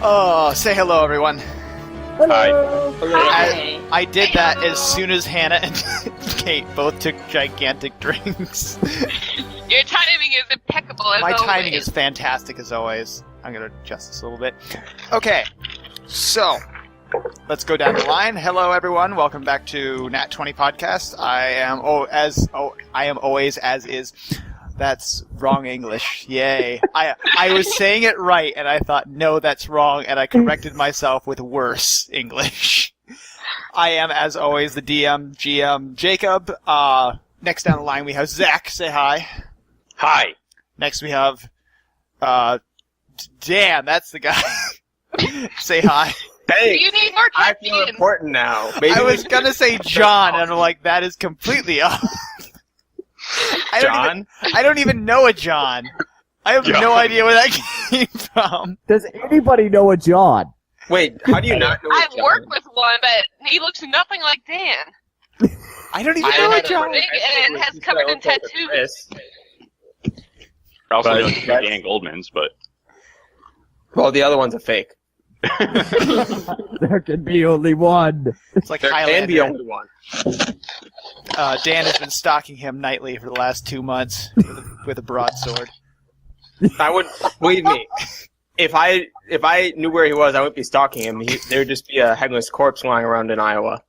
Oh, say hello, everyone. Hello. Hi. I did that as soon as Hannah and Kate both took gigantic drinks. Your timing is impeccable as My always. timing is fantastic as always. I'm going to adjust this a little bit. Okay, so let's go down the line. Hello, everyone. Welcome back to Nat 20 Podcast. I am always as is. That's wrong English. Yay. I was saying it right, and I thought, no, that's wrong, and I corrected myself with worse English. I am, as always, the DM, GM, Jacob. Next down the line, we have Zach. Say hi. Hi. Next, we have, Dan. That's the guy. Say hi. Thanks. You need more I feel caffeine. important now. Maybe I we was should- gonna say John, and I'm like, that is completely off. John? I don't even know a John. I have John. no idea where that came from. Does anybody know a John? Wait, how do you not know I've John? worked with one, but he looks nothing like Dan. I don't even I know a had John. Big and has covered in tattoos. Also But- known as Dan Goldman's, but Well, the other one's a fake. There can be only one. It's like There can be Highlander. only one. Dan has been stalking him nightly for the last 2 months with a broadsword. I would believe me. If I knew where he was, I wouldn't be stalking him. There would just be a headless corpse lying around in Iowa.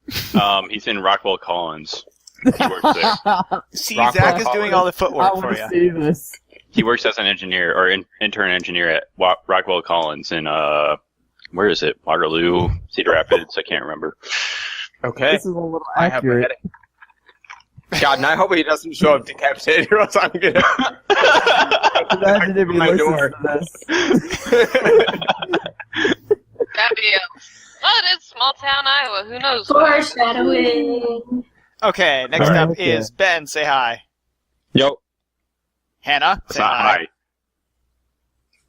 he's in Rockwell Collins. He works there. See, Rockwell Zach is doing all the I footwork for want you. to see this. He works as an engineer or intern engineer at Rockwell Collins in where is it? Waterloo, Cedar Rapids. I can't remember. Okay. This is a little I have a accurate. headache. God, and I hope he doesn't show up decapitated, or else I'm gonna. Imagine if he My listens door. to this. That'd be well, it is small town Iowa. Who knows? Foreshadowing. Okay, next Alright, up okay. is Ben. Say hi. Yo. Hannah. It's Say not hi. high.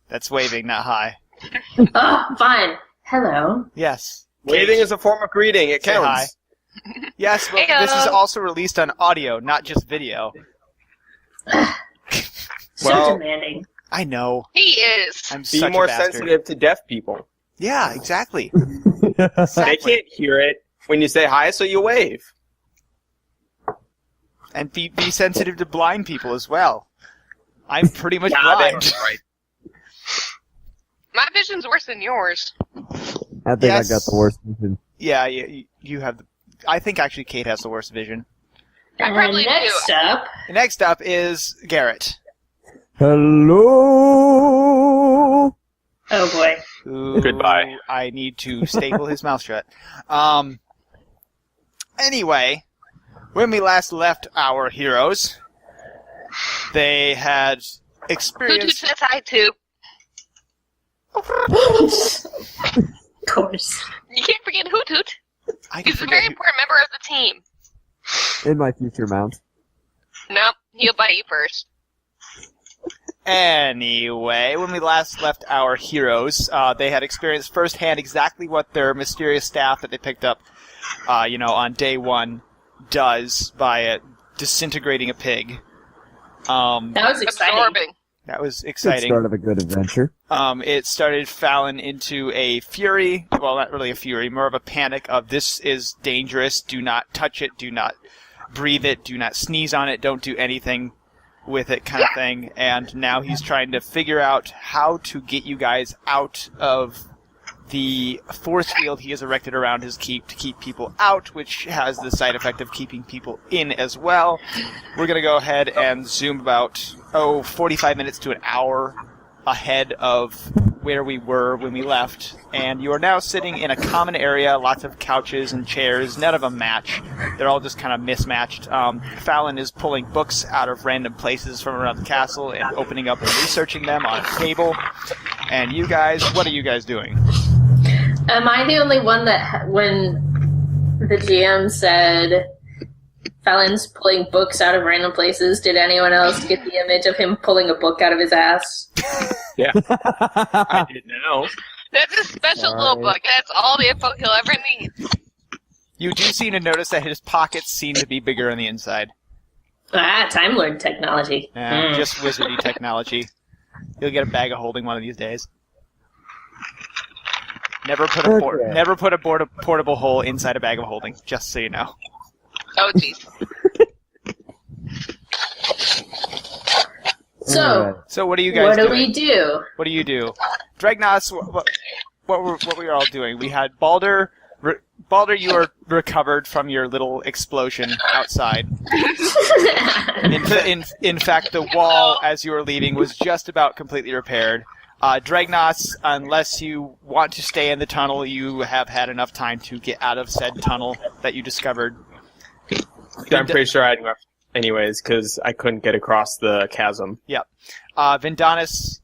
That's waving, not hi. Oh, fine. Hello. Yes. Waving is a form of greeting. It Say counts. hi. Yes, but Heyo. this is also released on audio, not just video. So Well- demanding. I know. He is. I'm Be such more a bastard. sensitive to deaf people. Yeah, exactly. They can't hear it when you say hi, so you wave. And be sensitive to blind people as well. I'm pretty much Nah, they blind. don't, right. My vision's worse than yours. I think Yes. I got the worst vision. Yeah, you have. I think actually Kate has the worst vision. I And probably next up, Next up is Garrett. Hello. oh boy. Who Goodbye. I need to staple his mouth shut. Anyway, when we last left our heroes, they had Who experienced. says hi to? Of course. You can't forget Hoot Hoot. I can He's a forget very who- important member of the team. In my future mount. No, he'll bite you first. Anyway, when we last left our heroes, they had experienced firsthand exactly what their mysterious staff that they picked up, on day one does by disintegrating a pig. That was exciting. Absorbing. That was Good exciting. start of a good adventure. It started Falon into a fury. Well, not really a fury, more of a panic of this is dangerous. Do not touch it. Do not breathe it. Do not sneeze on it. Don't do anything with it kind of thing. And now he's trying to figure out how to get you guys out of the force field he has erected around his keep to keep people out, which has the side effect of keeping people in as well. We're going to go ahead and zoom about, 45 minutes to an hour ahead of where we were when we left. And you are now sitting in a common area, lots of couches and chairs, none of them match. They're all just kind of mismatched. Falon is pulling books out of random places from around the castle and opening up and researching them on a table. And you guys, what are you guys doing? Am I the only one that, when the GM said Falon's pulling books out of random places, did anyone else get the image of him pulling a book out of his ass? Yeah. I didn't know. That's a special little Sorry. book. That's all the info he'll ever need. You do seem to notice that his pockets seem to be bigger on the inside. Time Lord technology. Just wizardy technology. You'll get a bag of holding one of these days. Never put a portable hole inside a bag of holding. Just so you know. Oh, jeez. So, Alright. So what do you guys what do doing? we do? What do you do? Dragnos, what were we all doing? We had Balder. Balder, you were recovered from your little explosion outside. In fact, the wall, as you were leaving, was just about completely repaired. Dragnos, unless you want to stay in the tunnel, you have had enough time to get out of said tunnel that you discovered. I'm pretty sure I left anyways, because I couldn't get across the chasm. Yep. Vindanis,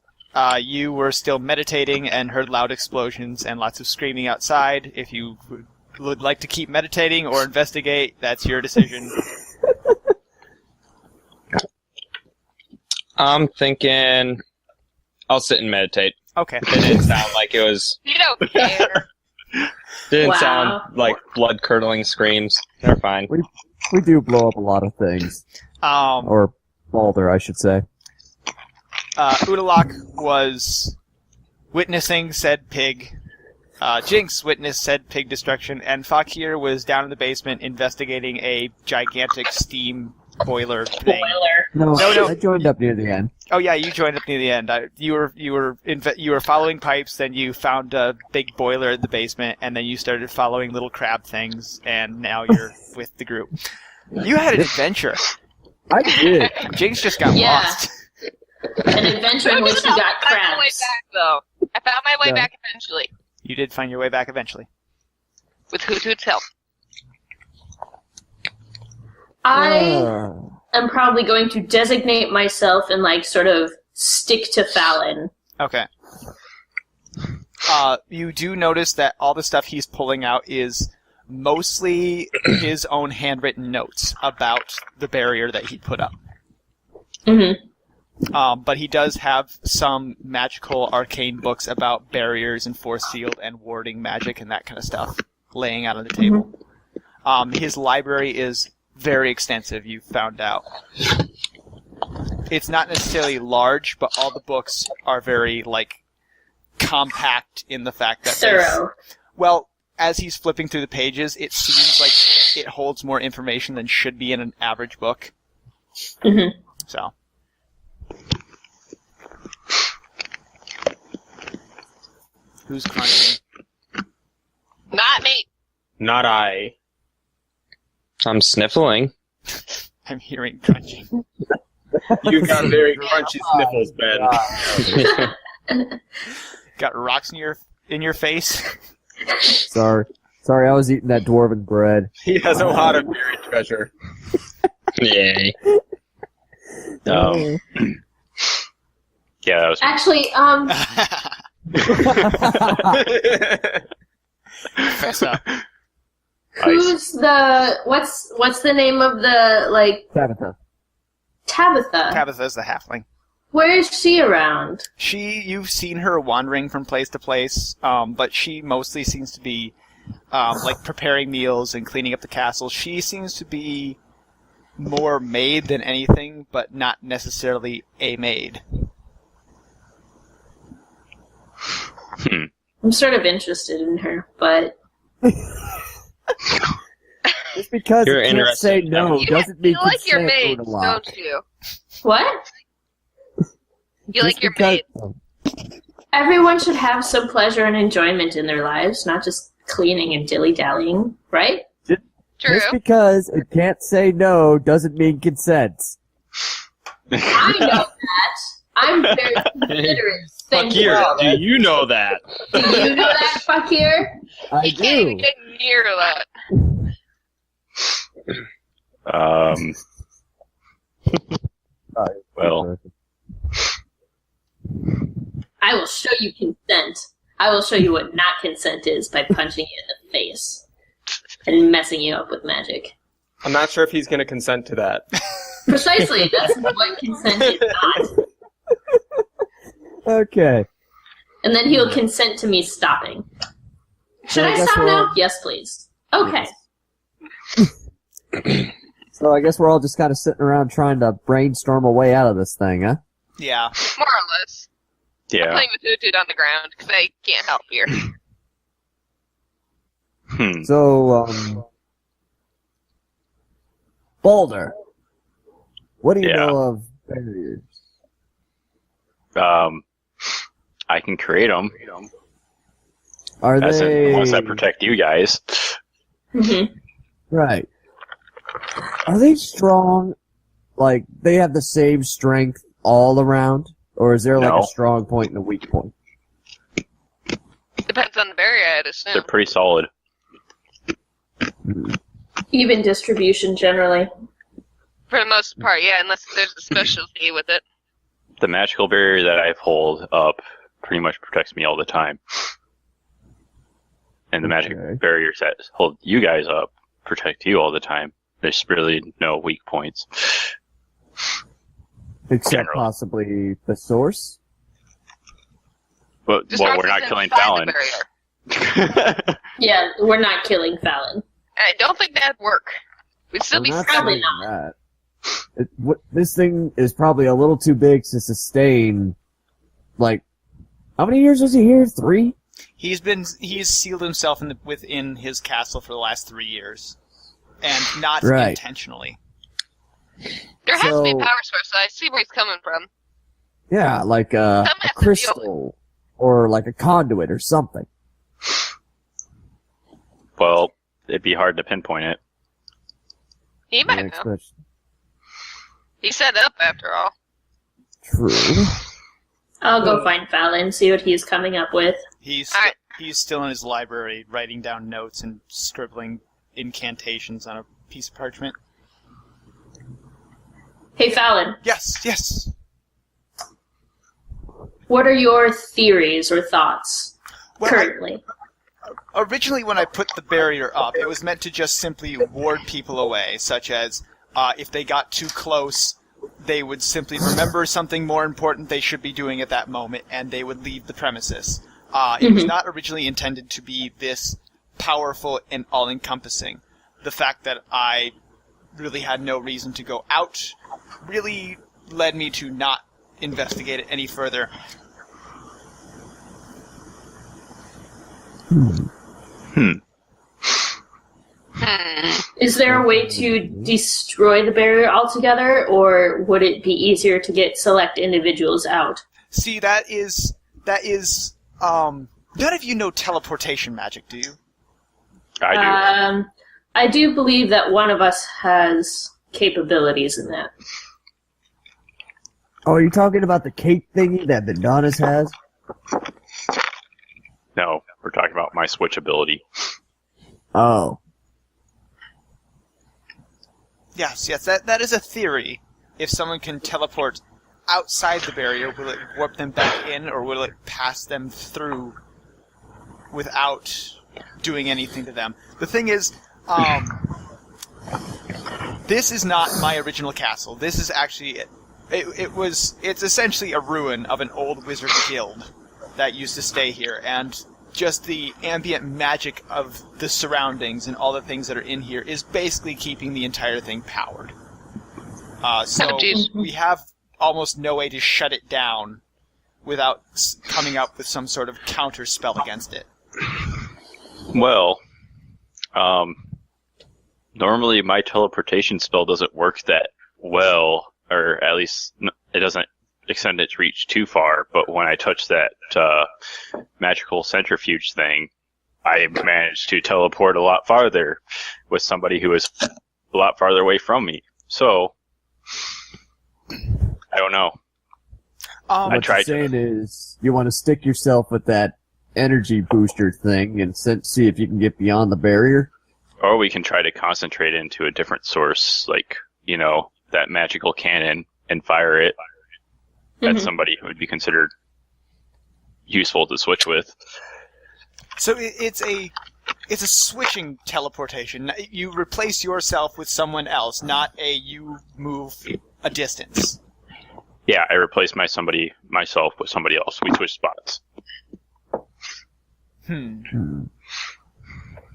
you were still meditating and heard loud explosions and lots of screaming outside. If you would like to keep meditating or investigate, that's your decision. I'm thinking I'll sit and meditate. Okay. It didn't sound like it was. You don't care. Didn't Wow. sound like blood curdling screams. They're fine. We do blow up a lot of things. Or Balder, I should say. Udalak was witnessing said pig. Jinx witnessed said pig destruction, and Fakir was down in the basement investigating a gigantic steam boiler thing. No, No. I joined up near the end. Oh yeah, you joined up near the end. You were following pipes, then you found a big boiler in the basement, and then you started following little crab things, and now you're with the group. You had an adventure. I did. Jinx just got Yeah. lost. An adventure in which we got I found my way crabs. back, though. I found my way Yeah. back eventually. You did find your way back eventually. With Hoot Hoot's help. I am probably going to designate myself and sort of stick to Falon. Okay. You do notice that all the stuff he's pulling out is mostly his own handwritten notes about the barrier that he put up. Mm-hmm. But he does have some magical arcane books about barriers and force field and warding magic and that kind of stuff laying out on the table. His library is very extensive, you found out. It's not necessarily large, but all the books are very, compact in the fact that Thorough. well, as he's flipping through the pages, it seems like it holds more information than should be in an average book. Mm-hmm. So. Who's crunching? Not me. Not I. I'm sniffling. I'm hearing crunching. You've got very crunchy sniffles, Ben. Got rocks in your face. Sorry, I was eating that dwarven bread. He has a lot of buried treasure. Yay. Yeah, that was. Actually, Fess up. who's the what's the name of the Tabitha. Tabitha? Tabitha's the halfling. Where is she around? You've seen her wandering from place to place, but she mostly seems to be preparing meals and cleaning up the castle. She seems to be more maid than anything, but not necessarily a maid. I'm sort of interested in her, but Just because You're you can't interested say in no You, doesn't mean you like your consent maids, would allow. don't you? what? You like Just your because- maids. Everyone should have some pleasure and enjoyment in their lives, not just cleaning and dilly-dallying, right? True. Just because it can't say no doesn't mean consent. I know that. I'm very considerate. Thank you. Fakir, do you know that? Do you know that, Fakir? I You can't even do. get near that. Well, I will show you consent. I will show you what not consent is by punching you in the face and messing you up with magic. I'm not sure if he's going to consent to that. Precisely, that's what consent is not. Okay. And then he'll consent to me stopping. Should I guess stop we're now? all- Yes, please. Okay. So I guess we're all just kind of sitting around trying to brainstorm a way out of this thing, huh? Yeah. More or less. I'm yeah. playing with Hoot Hoot on the ground because I can't help here. So, Boulder, what do you know of barriers? I can create them. Are they Once I protect you guys. right? Are they strong? Like they have the same strength all around, or is there like No. a strong point and a weak point? Depends on the barrier, I'd assume. They're pretty solid. Even distribution generally. For the most part, yeah, unless there's a specialty with it. The magical barrier that I hold up pretty much protects me all the time. And the magic barriers that hold you guys up protect you all the time. There's really no weak points. Except Generally. possibly the source. But Just well, not we're not what's killing inside Falon. the barrier. Yeah, we're not killing Falon. I don't think that'd work. We'd still I'm be not probably saying not. that. This thing is probably a little too big to sustain. Like, how many years was he here? 3? He's sealed himself within his castle for the last 3 years, and not Right. intentionally. There has to be a So- power source, so I see where he's coming from. Yeah, like a Some have to deal crystal or like a conduit or something. Well, it'd be hard to pinpoint it. He might Next know. question. He set up, after all. True. I'll go find Falon, see what he's coming up with. He's Alright. he's still in his library, writing down notes and scribbling incantations on a piece of parchment. Hey Falon, Yes. what are your theories or thoughts Well, currently? Originally, when I put the barrier up, it was meant to just simply ward people away, such as if they got too close, they would simply remember something more important they should be doing at that moment, and they would leave the premises. It was not originally intended to be this powerful and all-encompassing. The fact that I really had no reason to go out really led me to not investigate it any further. Is there a way to destroy the barrier altogether, or would it be easier to get select individuals out? See, that is, none of you know teleportation magic, do you? I do. I do believe that one of us has capabilities in that. Oh, are you talking about the cape thingy that Adonis has? No, we're talking about my switch ability. Oh. Yes, that is a theory. If someone can teleport outside the barrier, will it warp them back in, or will it pass them through without doing anything to them? The thing is, this is not my original castle. This is actually it's essentially a ruin of an old wizard guild that used to stay here, and just the ambient magic of the surroundings and all the things that are in here is basically keeping the entire thing powered. So Oh, geez. we have almost no way to shut it down without coming up with some sort of counter spell against it. Well, normally my teleportation spell doesn't work that well, or at least it doesn't extend its reach too far, but when I touch that magical centrifuge thing, I managed to teleport a lot farther with somebody who was a lot farther away from me. So, I don't know. I What tried you're saying is you want to stick yourself with that energy booster thing and see if you can get beyond the barrier? Or we can try to concentrate into a different source, like, that magical cannon, and fire it at somebody who would be considered useful to switch with. So it's a switching teleportation. You replace yourself with someone else, not you move a distance. Yeah, I replaced myself with somebody else. We switched spots.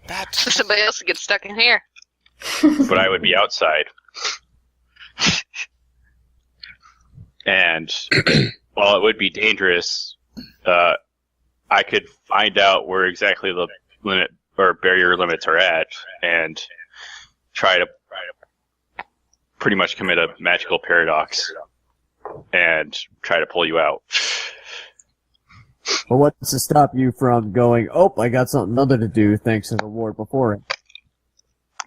That Somebody else would get stuck in here. But I would be outside. And while it would be dangerous, I could find out where exactly the limit or barrier limits are at, and try to pretty much commit a magical paradox and try to pull you out. But what's to stop you from going, oh, I got something other to do, thanks to the war before it?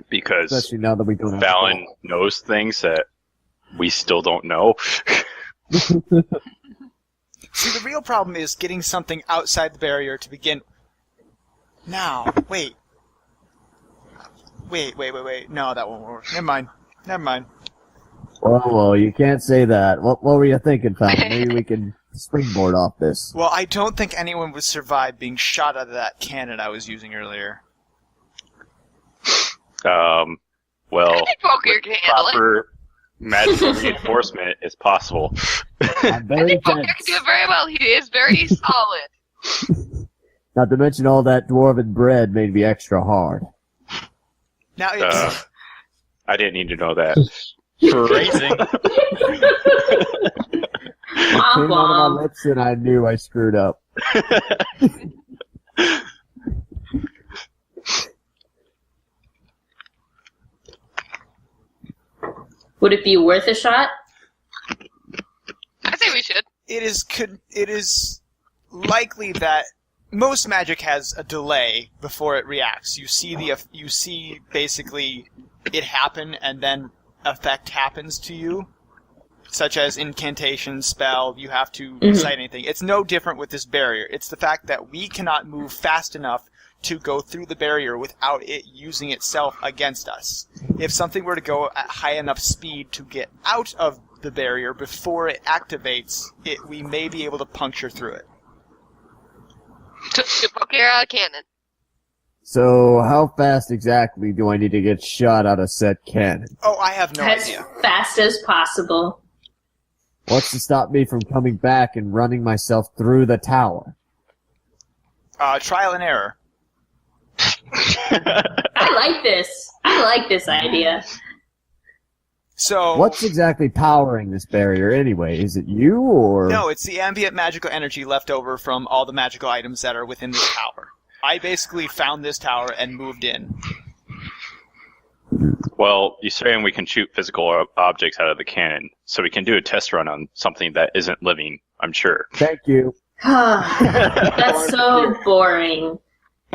Because Especially now that we don't have Falon knows things that we still don't know. See, the real problem is getting something outside the barrier to begin. Now, wait. No, that won't work. Never mind. Well, you can't say that. What were you thinking, Falon? Maybe we can springboard off this. Well, I don't think anyone would survive being shot out of that cannon I was using earlier. Well, I think Poker can handle it. proper magical reinforcement is possible. I'm I very think Poker tense. can do it very well. He is very solid. Not to mention all that dwarven bread made me extra hard. Now, it's, I didn't need to know that. Phrasing. Womp Came out of my womp. lips and I knew I screwed up. Would it be worth a shot? I say we should. it is likely that most magic has a delay before it reacts. You see basically it happen, and then effect happens to you, such as incantation, spell. You have to recite anything. It's no different with this barrier. It's the fact that we cannot move fast enough to go through the barrier without it using itself against us. If something were to go at high enough speed to get out of the barrier before it activates, we may be able to puncture through it. To Poker out a cannon. So, how fast exactly do I need to get shot out of said cannon? Oh, I have no As idea. fast as possible. What's to stop me from coming back and running myself through the tower? Trial and error. I like this. I like this idea. So What's exactly powering this barrier anyway? Is it you, or...? No, it's the ambient magical energy left over from all the magical items that are within this tower. I basically found this tower and moved in. Well, you're saying we can shoot physical objects out of the cannon, so we can do a test run on something that isn't living, I'm sure. Thank you. That's so boring.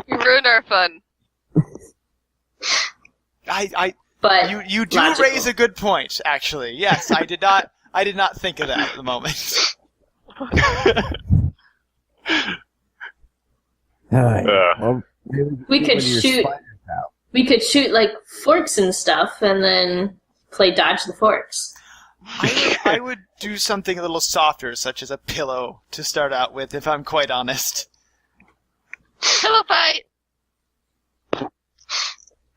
You ruined our fun. But You do logical. raise a good point, actually. Yes, I did not think of that at the moment. Well, maybe We could when your shoot- spiders out. We could shoot like forks and stuff, and then play dodge the forks. I would do something a little softer, such as a pillow, to start out with, if I'm quite honest. Pillow fight.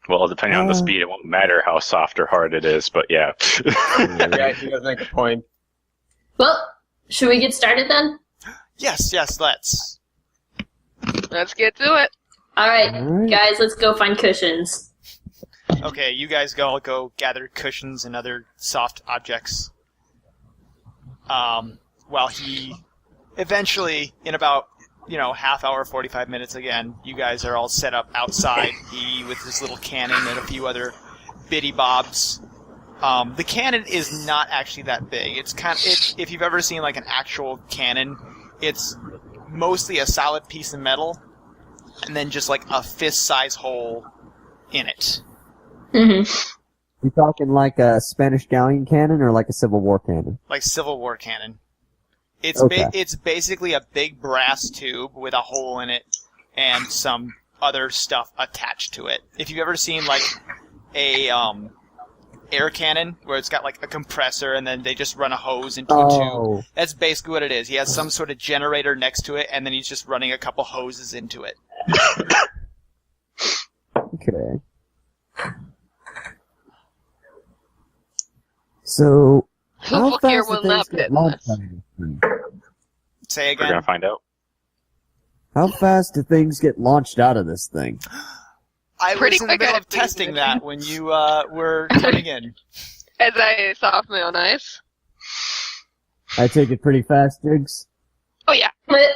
Well, depending on the speed, it won't matter how soft or hard it is, but yeah. Yeah, he does make a point. Well, should we get started then? Yes, let's. Let's get to it. Alright, Alright. guys, let's go find cushions. Okay, you guys go gather cushions and other soft objects. While he eventually, in about, half hour, 45 minutes again, you guys are all set up outside, he with his little cannon and a few other bitty bobs. The cannon is not actually that big. It's if you've ever seen like an actual cannon, it's mostly a solid piece of metal, and then just like a fist-size hole in it. Mm-hmm. You talking like a Spanish galleon cannon or like a Civil War cannon? Like Civil War cannon. It's Okay. it's basically a big brass tube with a hole in it and some other stuff attached to it. If you've ever seen like a air cannon where it's got like a compressor and then they just run a hose into a tube, that's basically what it is. He has some sort of generator next to it and then he's just running a couple hoses into it. Okay. So, how People here fast will do not things get fit launched this. out of this thing? Say We're again. gonna find out. How fast do things get launched out of this thing? I Pretty was in the quick, middle I of think. testing that when you were coming in. As I saw off my own eyes. I take it pretty fast, Diggs? Oh yeah. That's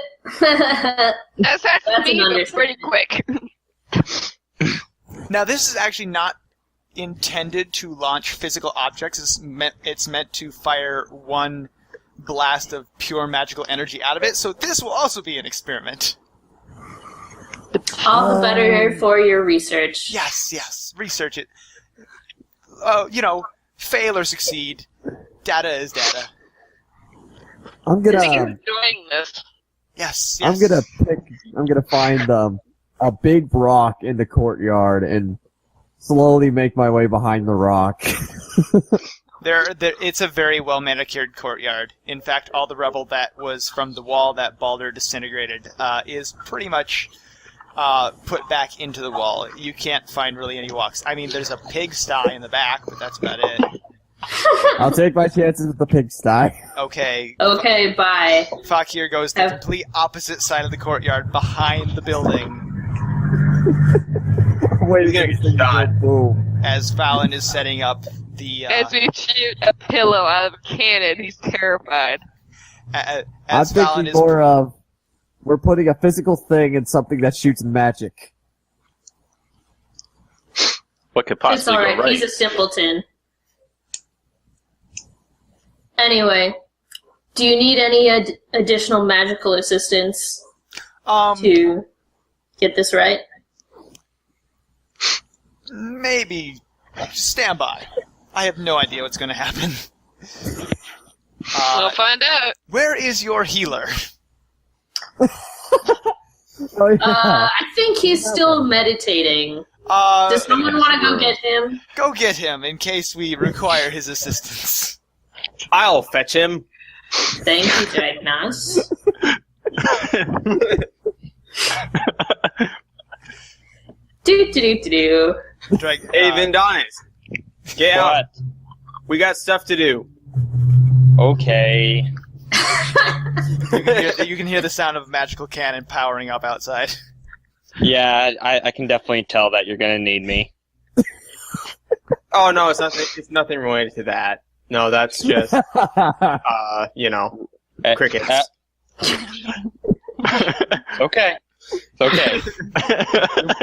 As fast as an me, but understatement. pretty quick. Now, this is actually not intended to launch physical objects. It's meant to fire one blast of pure magical energy out of it, so this will also be an experiment. All the better for your research. Yes, research it. Fail or succeed. Data is data. I'm I gonna. think you're enjoying this. Yes. I'm gonna find a big rock in the courtyard and slowly make my way behind the rock. It's a very well manicured courtyard. In fact, all the rubble that was from the wall that Baldur disintegrated is pretty much put back into the wall. You can't find really any walks. I mean, there's a pigsty in the back, but that's about it. I'll take my chances with the pigsty. Okay. Okay, bye. Fakir goes the complete opposite side of the courtyard, behind the building, Wait, He's gonna get shot. Boom. as Falon is setting up the... As we shoot a pillow out of a cannon, he's terrified. I'm as Falon thinking more of we're putting a physical thing in something that shoots magic. What could It's possibly alright, go right? he's a simpleton. Anyway, do you need any additional magical assistance to get this right? Maybe. Stand by. I have no idea what's going to happen. We'll find out. Where is your healer? Oh, yeah. I think he's still meditating. Does someone want to go get him? Go get him in case we require his assistance. I'll fetch him. Thank you, Dragnos. Do. Hey, Vindonis. Get out. What? We got stuff to do. Okay. You can hear the sound of a magical cannon powering up outside. Yeah, I can definitely tell that you're gonna need me. Oh no, it's nothing. It's nothing related to that. No, that's just crickets. Okay. It's okay.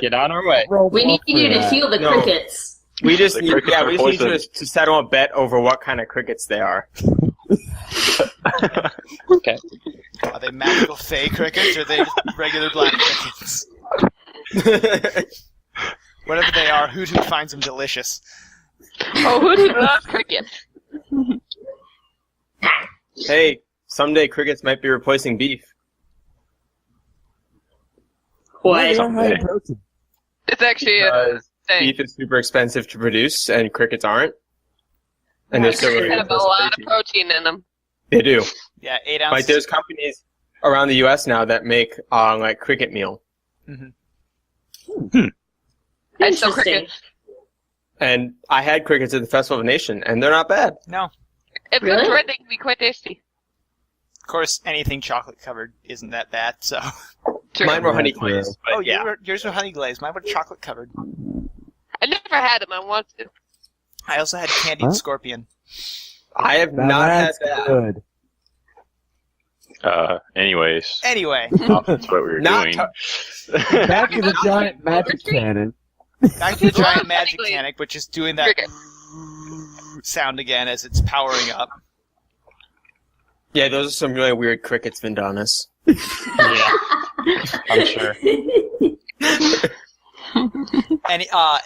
Get on our way. We need you to heal the No. crickets. We just The need, crickets are we just need poison. to settle a bet over what kind of crickets they are. Okay. Are they magical fey crickets or are they just regular black crickets? Whatever they are, Hoot finds them delicious. Oh, who did not cricket? Hey, someday crickets might be replacing beef. What? Someday. It's actually a Because thing. beef is super expensive to produce, and crickets aren't. And they're still They really have a lot of protein in them. They do. Yeah, 8 ounces. Like there's companies around the U.S. now that make like cricket meal, I still Interesting. cricket. and I had crickets at the Festival of the Nation, and they're not bad. No. It's Really? good bread. They can be quite tasty. Of course, anything chocolate covered isn't that bad, so... True. Mine were honey True. glazed, but Oh, yeah. yours were honey glazed. Mine were chocolate covered. I never had them. I want to. I also had candied Huh? scorpion. I have Now not had that's that. good. Anyways, Anyway, that's what we were Not doing. Back to the giant magic cannon. back to the giant magic Technically- cannon, which is doing that Cricket. sound again as it's powering up. Yeah, those are some really weird crickets, Vindonis. Yeah. I'm sure.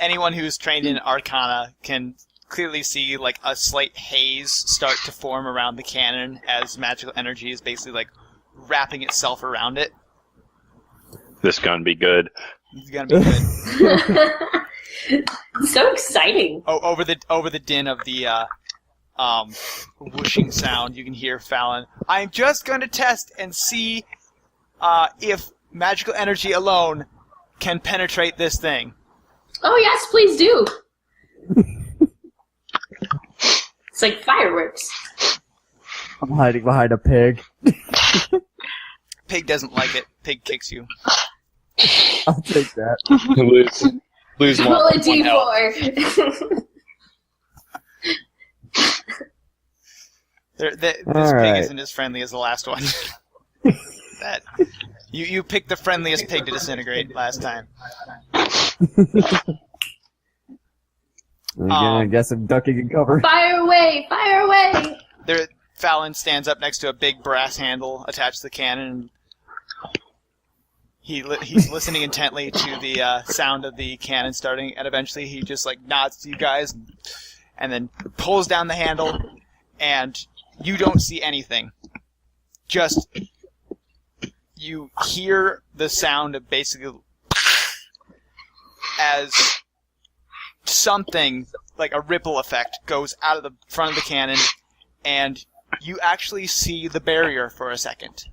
Anyone who's trained in Arcana can clearly see like a slight haze start to form around the cannon as magical energy is basically like wrapping itself around it. This gun be good. It's gonna be good. So exciting. Oh, over the din of the whooshing sound, you can hear Falon. I'm just going to test and see if magical energy alone can penetrate this thing. Oh yes, please do. It's like fireworks. I'm hiding behind a pig. Pig doesn't like it. Pig kicks you. I'll take that. Lose one. Roll a one health. d4. This All pig right. isn't as friendly as the last one. That you picked the friendliest pig to disintegrate last time. Again, I guess I'm ducking and cover. Fire away! Fire away! Falon stands up next to a big brass handle attached to the cannon. He's listening intently to the sound of the cannon starting, and eventually he just like nods to you guys, and then pulls down the handle, and you don't see anything. Just you hear the sound of basically as something like a ripple effect goes out of the front of the cannon, and you actually see the barrier for a second.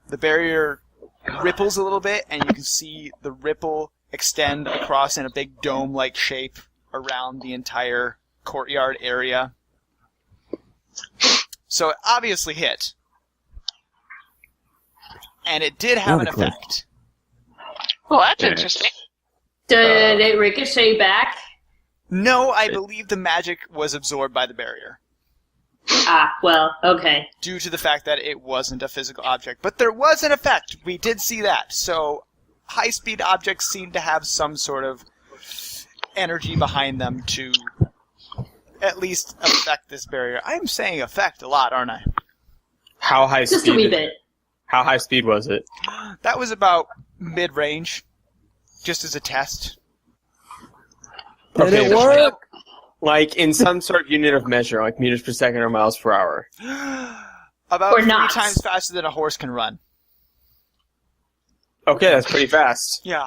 The barrier ripples a little bit, and you can see the ripple extend across in a big dome-like shape around the entire courtyard area. So it obviously hit. And it did have an effect. Well, that's interesting. Did it ricochet back? No, I believe the magic was absorbed by the barrier. Ah, well, okay. Due to the fact that it wasn't a physical object. But there was an effect. We did see that. So high-speed objects seem to have some sort of energy behind them to at least affect this barrier. I'm saying affect a lot, aren't I? How high Just speed? a wee bit. How high speed was it? That was about mid-range, just as a test. Did it work? Like in some sort of unit of measure, like meters per second or miles per hour. About Or 3 knots. times faster than a horse can run. Okay, that's pretty fast. Yeah.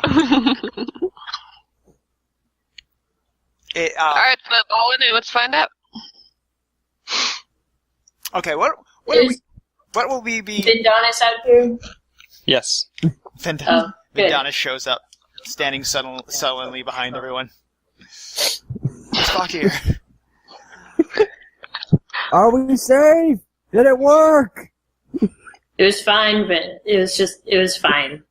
Alright, so all in it, let's find out. Okay, what will we be... Vindonis out here? Yes. Oh, good. Vindonis shows up, standing sullenly behind everyone. What's fuck here? Are we safe? Did it work? It was fine, but it was fine.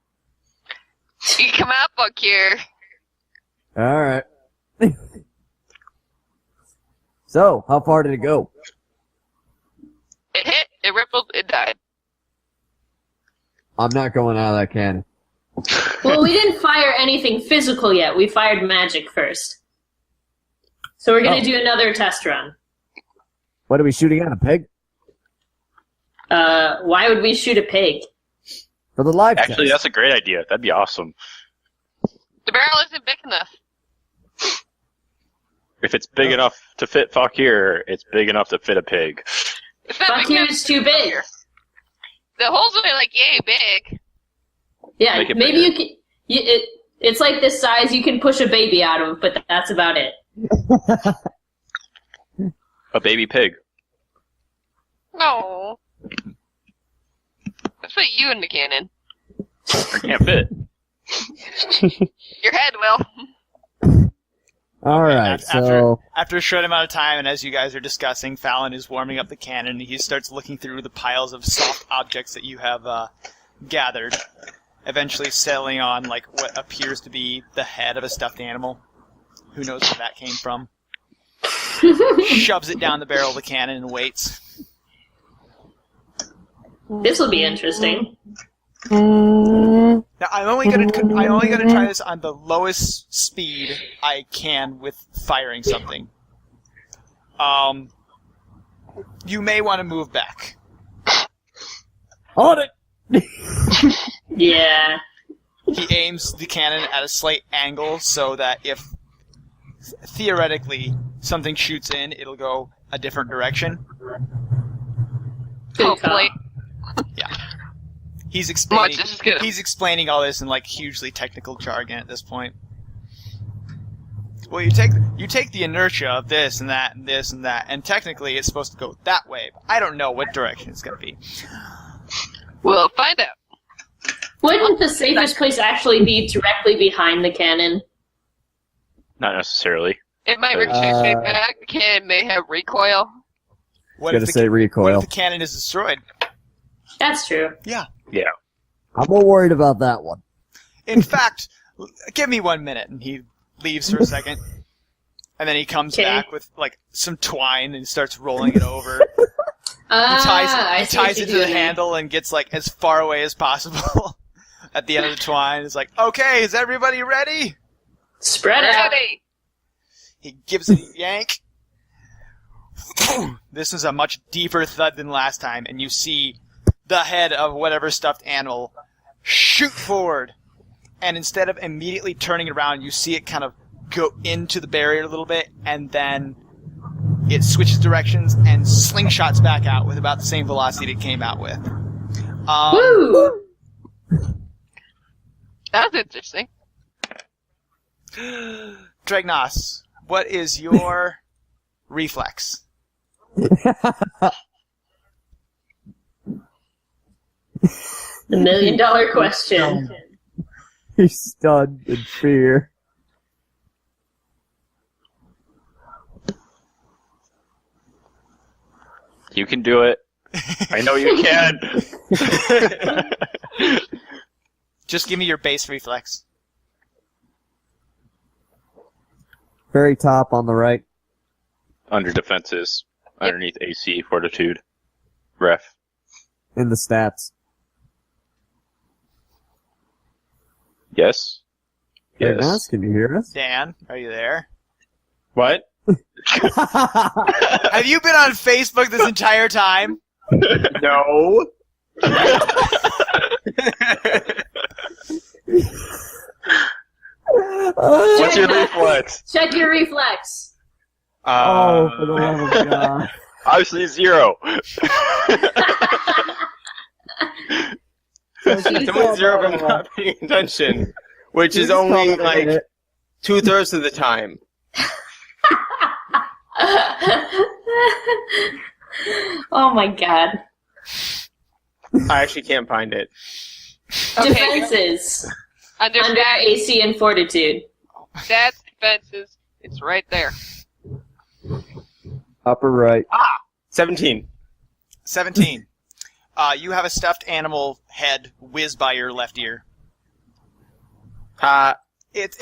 You come out, Bakir. Alright. So, how far did it go? It hit, it rippled, it died. I'm not going out of that cannon. Well, we didn't fire anything physical yet. We fired magic first. So we're gonna do another test run. What are we shooting at? A pig? Why would we shoot a pig? For the live Actually, test. that's a great idea. That'd be awesome. The barrel isn't big enough. If it's big enough to fit Fakir, it's big enough to fit a pig. It's not Fuck big you, enough. it's too big. The holes are like yay big. Yeah, Make it maybe bigger. you can. It's like this size you can push a baby out of, but that's about it. A baby pig. No. Let's put you in the cannon. I can't fit. Your head will. Alright, so... After a short amount of time, and as you guys are discussing, Falon is warming up the cannon, and he starts looking through the piles of soft objects that you have gathered, eventually settling on like what appears to be the head of a stuffed animal. Who knows where that came from. Shoves it down the barrel of the cannon and waits. This will be interesting. Now I'm only gonna try this on the lowest speed I can with firing something. You may want to move back. On it! Yeah. He aims the cannon at a slight angle so that if theoretically something shoots in, it'll go a different direction. Good Hopefully. call. Yeah. He's Much is good. explaining all this in like hugely technical jargon at this point. Well, you take the inertia of this and that and this and that, and technically it's supposed to go that way. But I don't know what direction it's going to be. We'll find out. Wouldn't the safest place actually be directly behind the cannon? Not necessarily. It might ricochet straight back. The cannon may have recoil. What Gonna say recoil. What if the cannon is destroyed? That's true. Yeah. Yeah. I'm more worried about that one. In fact, give me 1 minute, and he leaves for a second, and then he comes Okay. back with like some twine and starts rolling it over. I He see what ties you're it to the doing. handle and gets like as far away as possible. At the end of the twine, it's like, okay, is everybody ready? Spread out. Ready. He gives it a yank. This is a much deeper thud than last time, and you see the head of whatever stuffed animal shoot forward. And instead of immediately turning it around, you see it kind of go into the barrier a little bit, and then it switches directions and slingshots back out with about the same velocity it came out with. Woo! That was interesting. Dragnos, what is your reflex? The $1 million question. He's stunned in fear. You can do it. I know you can. Just give me your base reflex. Very top on the right. Under defenses, underneath AC, fortitude, ref. In the stats. Yes. Yes. Yes. Can you hear us? Dan, are you there? What? Have you been on Facebook this entire time? No. What's your reflex? Check your reflex. Oh, for the love of God. Obviously 0. It's only 0 if I'm not paying attention, which is Just only call it a like minute. 2/3 of the time. Oh my god. I actually can't find it. Defenses. Under Under AC and fortitude. stats, defenses, it's right there. Upper right. 17. 17. You have a stuffed animal head whiz by your left ear. I It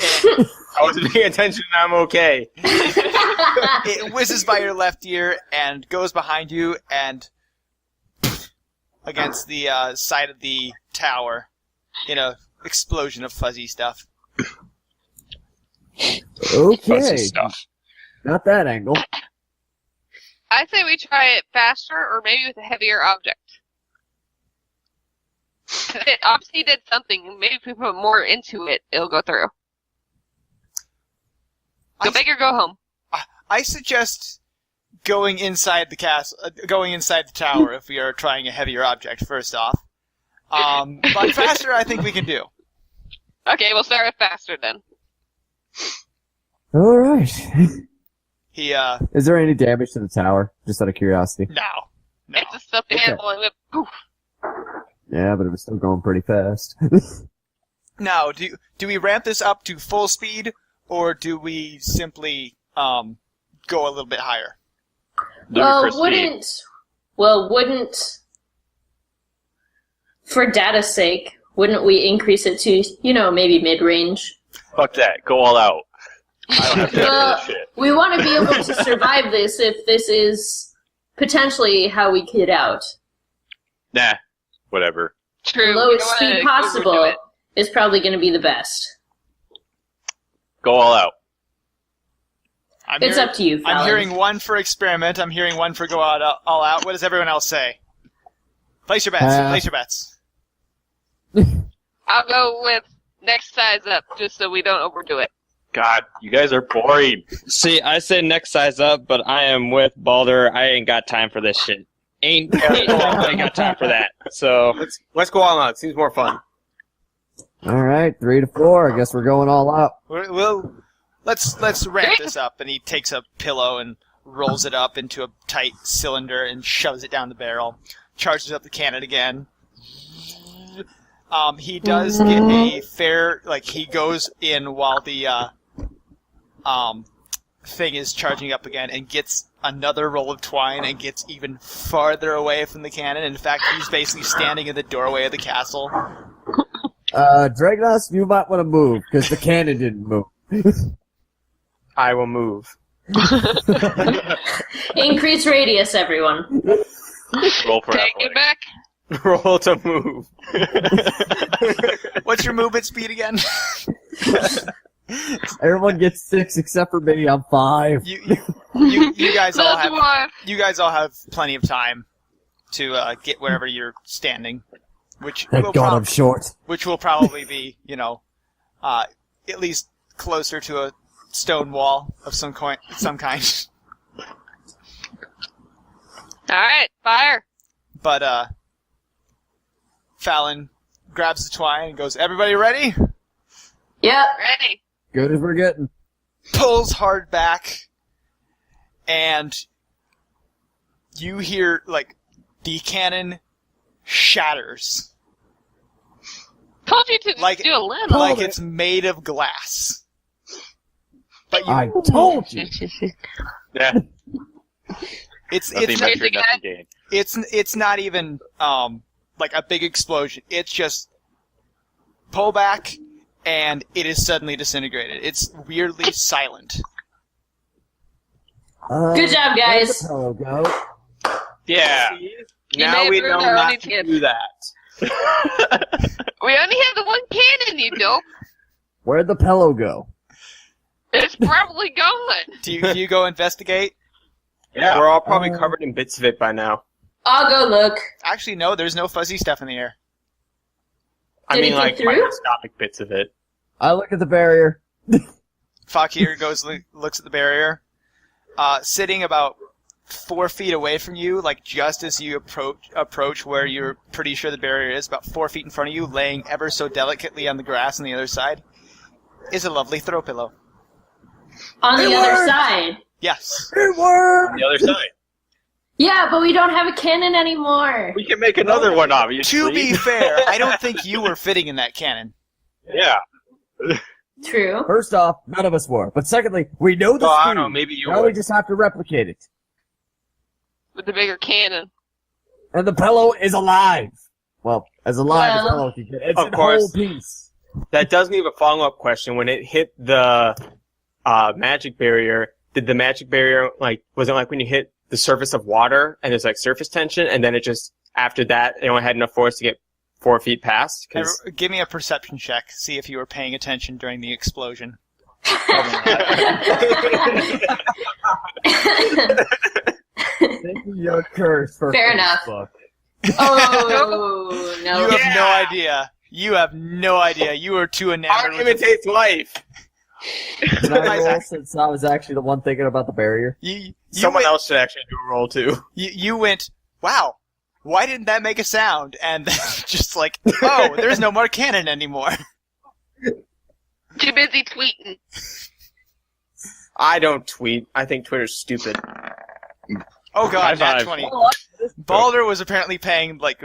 wasn't paying attention and I'm okay. it whizzes by your left ear and goes behind you and against the side of the tower in a explosion of fuzzy stuff. Okay. Fuzzy stuff. Not that angle. I say we try it faster or maybe with a heavier object. It obviously did something, and maybe if we put more into it, it'll go through. Go big or go home. I suggest going inside the castle, going inside the tower if we are trying a heavier object. First off, but faster, I think we can do. Okay, we'll start with faster then. All right. He Is there any damage to the tower? Just out of curiosity. no. It's a stuffed Okay. animal, and we poof. Yeah, but it was still going pretty fast. Now, do we ramp this up to full speed, or do we simply go a little bit higher? Ludicrous speed. Wouldn't, for data's sake, wouldn't we increase it to, maybe mid-range? Fuck that. Go all out. I don't have time for this shit. We want to be able to survive this if this is potentially how we get out. Nah. Whatever. True. The we lowest don't wanna speed overdo possible it. is probably going to be the best. Go all out. It's up to you, Falon. I'm hearing one for experiment. I'm hearing one for go out, all out. What does everyone else say? Place your bets. Place your bets. I'll go with next size up, just so we don't overdo it. God, you guys are boring. See, I say next size up, but I am with Balder. I ain't got time for this shit. Ain't got time for that. So Let's go all out. Seems more fun. All right, 3 to 4. I guess we're going all out. Let's ramp this up. And he takes a pillow and rolls it up into a tight cylinder and shoves it down the barrel. Charges up the cannon again. He does get a fair, he goes in while the thing is charging up again and gets another roll of twine and gets even farther away from the cannon. In fact, he's basically standing in the doorway of the castle. Dragnos, you might want to move, because the cannon didn't move. I will move. Increase radius, everyone. Roll for Take it athletics. back. Roll to move. What's your movement speed again? Everyone gets 6 except for me. I'm 5. You guys all That's have why. you guys all have plenty of time to get wherever you're standing, which Thank will God I'm short. which will probably be at least closer to a stone wall of some kind. Alright, fire. But Falon grabs the twine and goes, "Everybody ready?" Yep. Ready. Good as we're getting. Pulls hard back, and you hear like the cannon shatters Told you to Like- do a little. like it's made of glass. But you, I told you. Yeah. it's Nothing it's ventured, nothing gained. it's not even like a big explosion. It's just pull back, and it is suddenly disintegrated. It's weirdly silent. Good job, where'd guys. the pillow go? Yeah. You may Now have we ruined know our not only to chance. do that. We only have the one cannon, you dope. Where'd the pillow go? It's probably gone. Do you go investigate? Yeah. We're all probably covered in bits of it by now. I'll go look. Actually, no. There's no fuzzy stuff in the air. I Did it mean, get like, through? microscopic bits of it. I look at the barrier. Fakir looks at the barrier, sitting about 4 feet away from you, like just as you approach where you're pretty sure the barrier is, about 4 feet in front of you, laying ever so delicately on the grass on the other side, is a lovely throw pillow. On the It other worked! side. Yes. It worked! On the other side. Yeah, but we don't have a cannon anymore. We can make another one, obviously. To be fair, I don't think you were fitting in that cannon. Yeah. True. First off, none of us were. But secondly, we know the Oh, I speed. don't know, maybe you Now we would. just have to replicate it. With the bigger cannon. And the pillow is alive. Well, as alive as Well, pillow can get. It's of a course. whole piece. That does leave a follow-up question. When it hit the magic barrier, did the magic barrier, like, was it like when you hit the surface of water and there's, like, surface tension, and then it just, after that, it only had enough force to get 4 feet past? 'Cause- Give me a perception check. See if you were paying attention during the explosion. Thank you, your curse for Fair enough. Facebook. Oh, no. You have Yeah. no idea. You have no idea. You were too enamored Art with the imitates life. Can I roll since I was actually the one thinking about the barrier? You Someone went, else should actually do a roll, too. You went, wow, why didn't that make a sound? And then just like, oh, there's no more cannon anymore. Too busy tweeting. I don't tweet. I think Twitter's stupid. Oh High god, nat five. 20. Balder was apparently paying, like,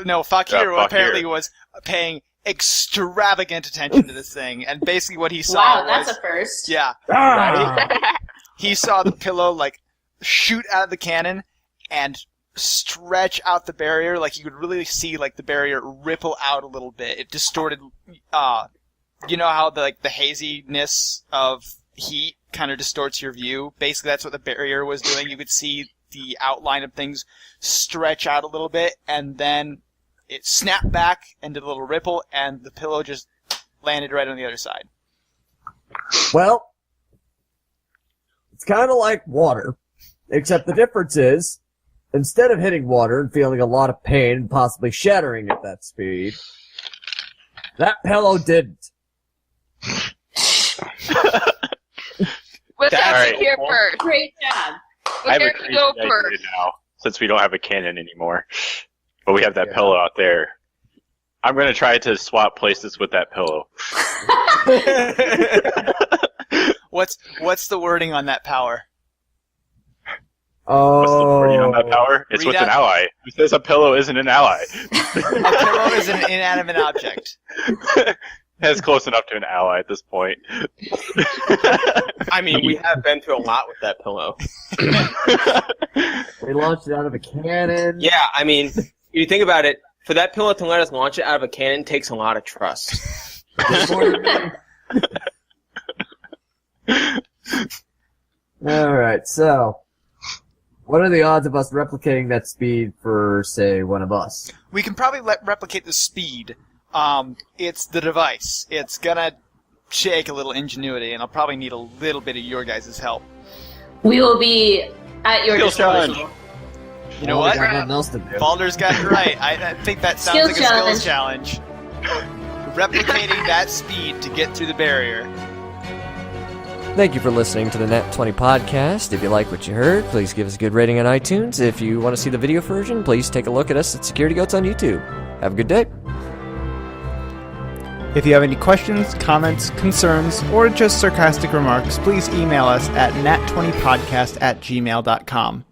no, Fakir Yeah, apparently Fakir. was paying extravagant attention to this thing. And basically what he saw Wow, was, that's a first. yeah, Ah! he saw the pillow, like, shoot out of the cannon and stretch out the barrier. Like, you could really see, like, the barrier ripple out a little bit. It distorted, you know how, the haziness of heat kind of distorts your view? Basically, that's what the barrier was doing. You could see the outline of things stretch out a little bit, and then it snapped back and did a little ripple, and the pillow just landed right on the other side. Well, it's kind of like water, except the difference is, instead of hitting water and feeling a lot of pain and possibly shattering at that speed, that pillow didn't. What's That's happening right. here first? Great job. I have Where a to crazy go idea first? now, since we don't have a cannon anymore. But we have that Yeah. pillow out there. I'm going to try to swap places with that pillow. What's the wording on that power? Oh. What's the wording on that power? It's Read with an out- ally. Who says a pillow isn't an ally? A pillow is an inanimate object. That's close enough to an ally at this point. I mean, we have been through a lot with that pillow. We launched it out of a cannon. Yeah, I mean, if you think about it, for that pillow to let us launch it out of a cannon takes a lot of trust. Alright, so, what are the odds of us replicating that speed for, say, one of us? We can probably replicate the speed. It's the device. It's gonna take a little ingenuity, and I'll probably need a little bit of your guys' help. We will be at your Skills disposal. challenge. You know Well, what? we got nothing else to do. Balder's got it right. I think that sounds Skills like a skills challenge. Replicating that speed to get through the barrier. Thank you for listening to the Nat 20 podcast. If you like what you heard, please give us a good rating on iTunes. If you want to see the video version, please take a look at us at Security Goats on YouTube. Have a good day. If you have any questions, comments, concerns, or just sarcastic remarks, please email us at nat20podcast@gmail.com.